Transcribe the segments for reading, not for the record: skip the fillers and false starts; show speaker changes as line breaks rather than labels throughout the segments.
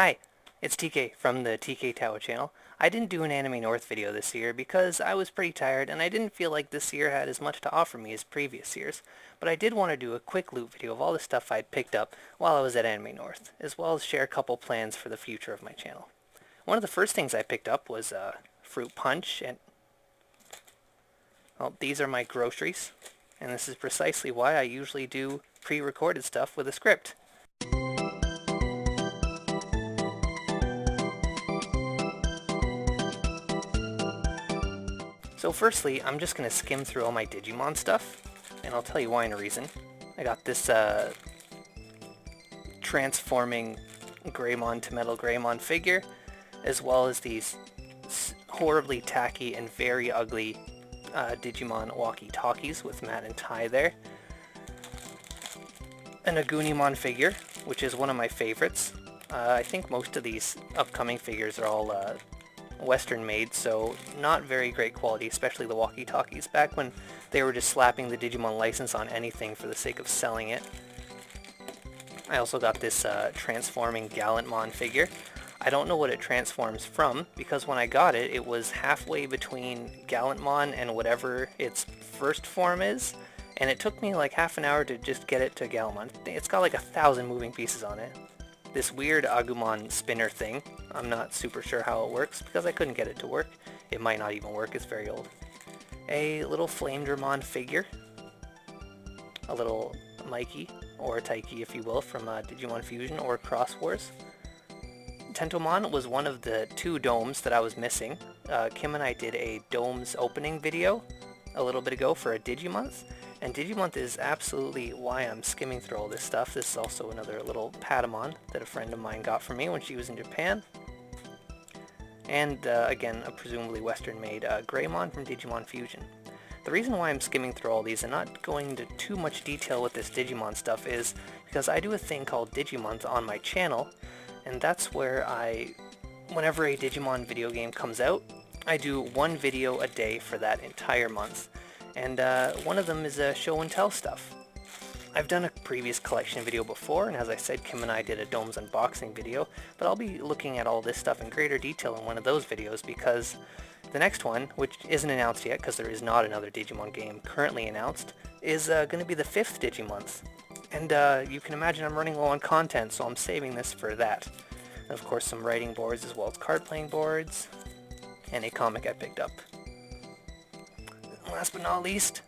Hi, it's TK from the TK Tower channel. I didn't do an Anime North video this year because I was pretty tired and I didn't feel like this year had as much to offer me as previous years, but I did want to do a quick loop video of all the stuff I'd picked up while I was at Anime North, as well as share a couple plans for the future of my channel. One of the first things I picked up was fruit punch, and well, these are my groceries, and this is precisely why I usually do pre-recorded stuff with a script. So firstly, I'm just going to skim through all my Digimon stuff, and I'll tell you why in a reason. I got this transforming Greymon to Metal Greymon figure, as well as these horribly tacky and very ugly Digimon walkie-talkies with Matt and Tai there. An Agunimon figure, which is one of my favorites. I think most of these upcoming figures are all Western made, so not very great quality, especially the walkie-talkies, back when they were just slapping the Digimon license on anything for the sake of selling it. I also got this transforming Gallantmon figure. I don't know what it transforms from, because when I got it, it was halfway between Gallantmon and whatever its first form is, and it took me like half an hour to just get it to Gallantmon. It's got like 1,000 moving pieces on it. This weird Agumon spinner thing, I'm not super sure how it works because I couldn't get it to work. It might not even work, it's very old. A little Flamedramon figure. A little Mikey, or Taiki if you will, from Digimon Fusion or Cross Wars. Tentomon was one of the 2 domes that I was missing. Kim and I did a domes opening video a little bit ago for a Digimonth, and Digimonth is absolutely why I'm skimming through all this stuff. This is also another little Patamon that a friend of mine got for me when she was in Japan. And again, a presumably Western-made Greymon from Digimon Fusion. The reason why I'm skimming through all these and not going into too much detail with this Digimon stuff is because I do a thing called Digimonth on my channel, and that's where whenever a Digimon video game comes out, I do 1 video a day for that entire month. And one of them is show and tell stuff. I've done a previous collection video before, and as I said, Kim and I did a Domes unboxing video, but I'll be looking at all this stuff in greater detail in one of those videos because the next one, which isn't announced yet because there is not another Digimon game currently announced, is going to be the 5th Digimonth. And you can imagine I'm running low on content, so I'm saving this for that. And of course some writing boards as well as card playing boards, and a comic I picked up. Last but not least,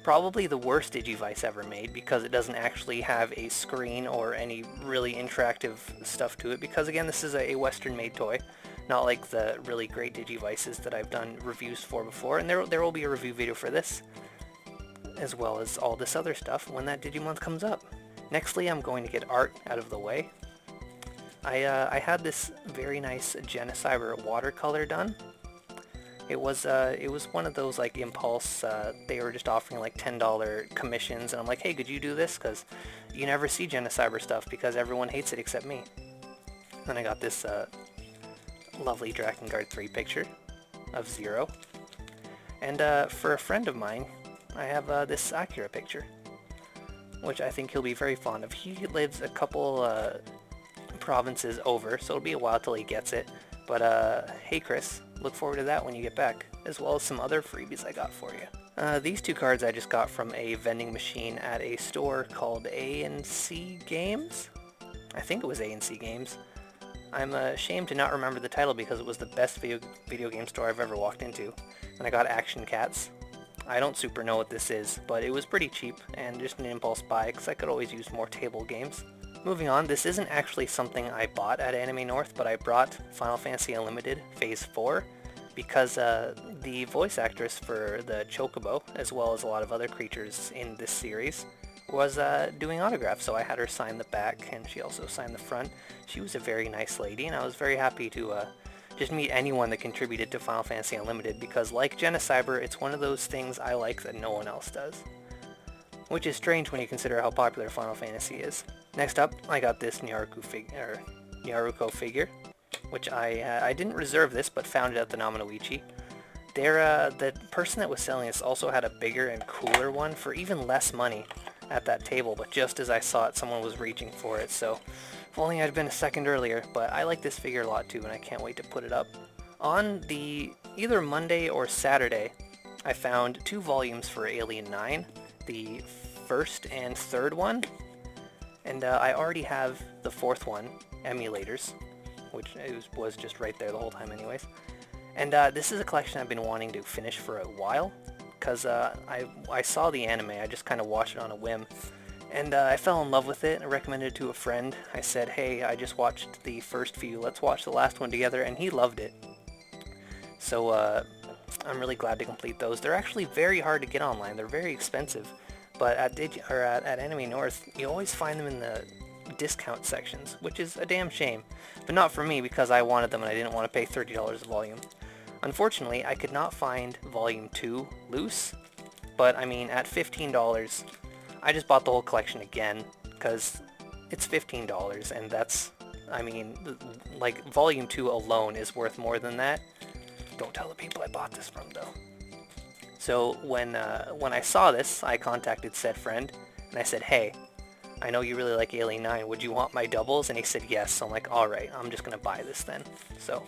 probably the worst Digivice ever made because it doesn't actually have a screen or any really interactive stuff to it, because again, this is a Western-made toy, not like the really great Digivices that I've done reviews for before, and there will be a review video for this, as well as all this other stuff when that Digimonth comes up. Nextly, I'm going to get art out of the way. I had this very nice Genecyber watercolor done. It was one of those like impulse, they were just offering like $10 commissions, and I'm like, hey, could you do this? Because you never see Genecyber stuff because everyone hates it except me. Then I got this lovely Drakengard 3 picture of Zero. And for a friend of mine, I have this Akira picture, which I think he'll be very fond of. He lives a couple provinces over, so it'll be a while till he gets it. But hey Chris, look forward to that when you get back, as well as some other freebies I got for you. These 2 cards I just got from a vending machine at a store called A&C Games. I think it was A&C Games. I'm ashamed to not remember the title because it was the best video game store I've ever walked into. And I got Action Cats. I don't super know what this is, but it was pretty cheap and just an impulse buy because I could always use more table games. Moving on, this isn't actually something I bought at Anime North, but I brought Final Fantasy Unlimited Phase 4 because the voice actress for the Chocobo, as well as a lot of other creatures in this series, was doing autographs, so I had her sign the back, and she also signed the front. She was a very nice lady, and I was very happy to just meet anyone that contributed to Final Fantasy Unlimited, because like Genecyber, it's one of those things I like that no one else does. Which is strange when you consider how popular Final Fantasy is. Next up, I got this Nyaruko figure, which I didn't reserve this, but found it at the Namanoichi. The person that was selling this also had a bigger and cooler one for even less money. at that table, but just as I saw it, someone was reaching for it, so if only I'd been a second earlier. But I like this figure a lot too, and I can't wait to put it up. On the either Monday or Saturday, I found 2 volumes for Alien 9, the first and third one, and I already have the fourth one, Emulators, which was just right there the whole time anyways. And this is a collection I've been wanting to finish for a while, because I saw the anime. I just kind of watched it on a whim, and I fell in love with it. I recommended it to a friend. I said, hey, I just watched the first few, let's watch the last one together, and he loved it. So I'm really glad to complete those. They're actually very hard to get online. They're very expensive, but at Anime North, you always find them in the discount sections, which is a damn shame. But not for me, because I wanted them and I didn't want to pay $30 a volume. Unfortunately, I could not find Volume 2 loose, but I mean, at $15, I just bought the whole collection again, because it's $15, and that's, I mean, like, Volume 2 alone is worth more than that. Don't tell the people I bought this from, though. So when I saw this, I contacted said friend, and I said, hey, I know you really like Alien 9, would you want my doubles? And he said yes, so I'm like, alright, I'm just gonna buy this then. So,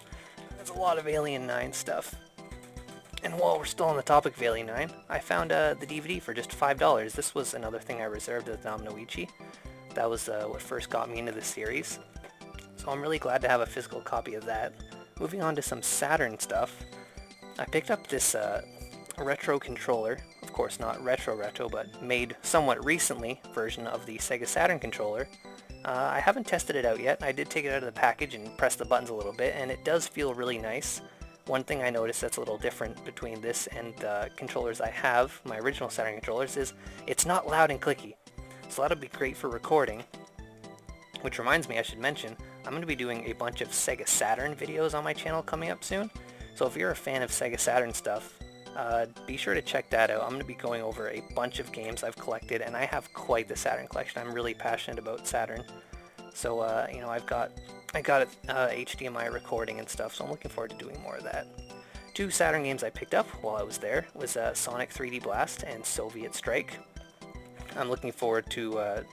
there's a lot of Alien 9 stuff. And while we're still on the topic of Alien 9, I found the DVD for just $5. This was another thing I reserved at Dominoichi. That was what first got me into the series. So I'm really glad to have a physical copy of that. Moving on to some Saturn stuff, I picked up this retro controller, of course not retro, but made somewhat recently version of the Sega Saturn controller. I haven't tested it out yet. I did take it out of the package and press the buttons a little bit, and it does feel really nice. One thing I noticed that's a little different between this and the controllers I have, my original Saturn controllers, is it's not loud and clicky. So that'll be great for recording. Which reminds me, I should mention, I'm going to be doing a bunch of Sega Saturn videos on my channel coming up soon. So if you're a fan of Sega Saturn stuff, be sure to check that out. I'm going to be going over a bunch of games I've collected, and I have quite the Saturn collection. I'm really passionate about Saturn. So, you know, I got HDMI recording and stuff, so I'm looking forward to doing more of that. 2 Saturn games I picked up while I was there was Sonic 3D Blast and Soviet Strike. I'm looking forward to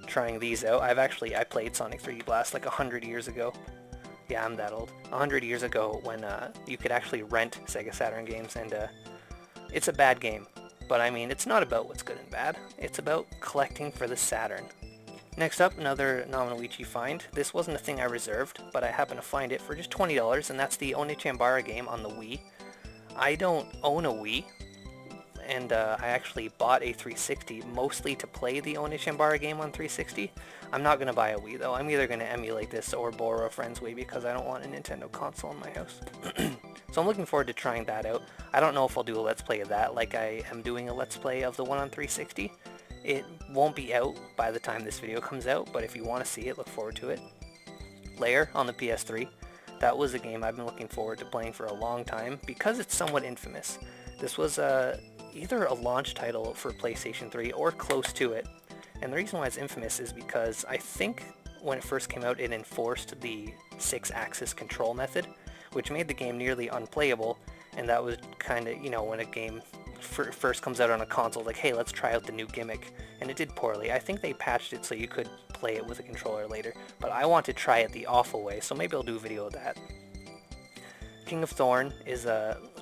trying these out. I played Sonic 3D Blast like 100 years ago. Yeah, I'm that old. 100 years ago when you could actually rent Sega Saturn games, and it's a bad game. But I mean, it's not about what's good and bad. It's about collecting for the Saturn. Next up, another Nominoichi find. This wasn't a thing I reserved, but I happened to find it for just $20, and that's the Onechambara game on the Wii. I don't own a Wii, and I actually bought a 360 mostly to play the Onechambara game on 360. I'm not going to buy a Wii though. I'm either going to emulate this or borrow a friend's Wii because I don't want a Nintendo console in my house. So I'm looking forward to trying that out. I don't know if I'll do a Let's Play of that like I am doing a Let's Play of the one on 360. It won't be out by the time this video comes out, but if you want to see it, look forward to it. Lair on the PS3. That was a game I've been looking forward to playing for a long time because it's somewhat infamous. This was either a launch title for PlayStation 3 or close to it. And the reason why it's infamous is because I think when it first came out it enforced the 6-axis control method, which made the game nearly unplayable, and that was kind of, you know, when a game first comes out on a console, like, hey, let's try out the new gimmick, and it did poorly. I think they patched it so you could play it with a controller later, but I want to try it the awful way, so maybe I'll do a video of that. King of Thorn is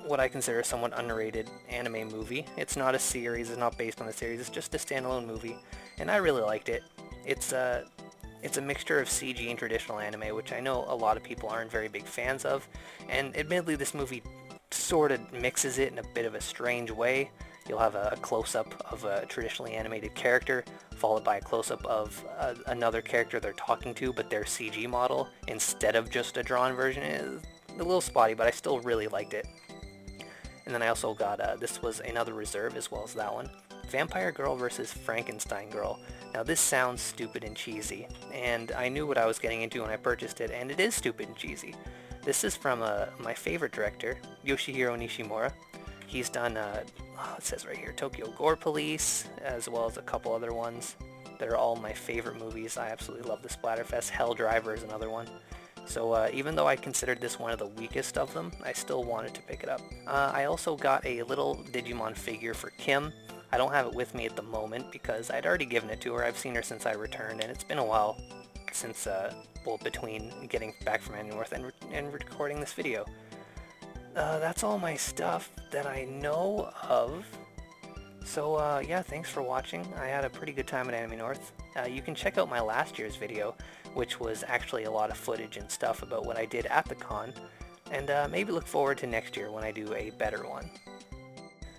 what I consider a somewhat underrated anime movie. It's not a series, it's not based on a series, it's just a standalone movie, and I really liked it. It's a mixture of CG and traditional anime, which I know a lot of people aren't very big fans of, and admittedly this movie sort of mixes it in a bit of a strange way. You'll have a close-up of a traditionally animated character, followed by a close-up of another character they're talking to, but their CG model, instead of just a drawn version. It's a little spotty, but I still really liked it. And then I also got, this was another reserve as well as that one, Vampire Girl vs. Frankenstein Girl. Now this sounds stupid and cheesy, and I knew what I was getting into when I purchased it, and it is stupid and cheesy. This is from my favorite director, Yoshihiro Nishimura. He's done, it says right here, Tokyo Gore Police, as well as a couple other ones. They're all my favorite movies. I absolutely love the Splatterfest. Hell Driver is another one. So even though I considered this one of the weakest of them, I still wanted to pick it up. I also got a little Digimon figure for Kim. I don't have it with me at the moment because I'd already given it to her. I've seen her since I returned, and it's been a while since, well, between getting back from Anime North and recording this video. That's all my stuff that I know of. So, yeah, thanks for watching. I had a pretty good time at Anime North. You can check out my last year's video, which was actually a lot of footage and stuff about what I did at the con, and maybe look forward to next year when I do a better one.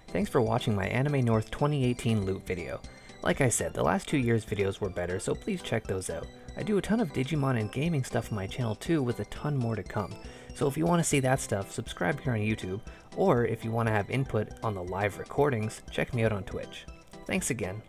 Thanks for watching my Anime North 2018 loop video. Like I said, the last 2 years' videos were better, so please check those out. I do a ton of Digimon and gaming stuff on my channel too, with a ton more to come. So if you want to see that stuff, subscribe here on YouTube, or if you want to have input on the live recordings, check me out on Twitch. Thanks again.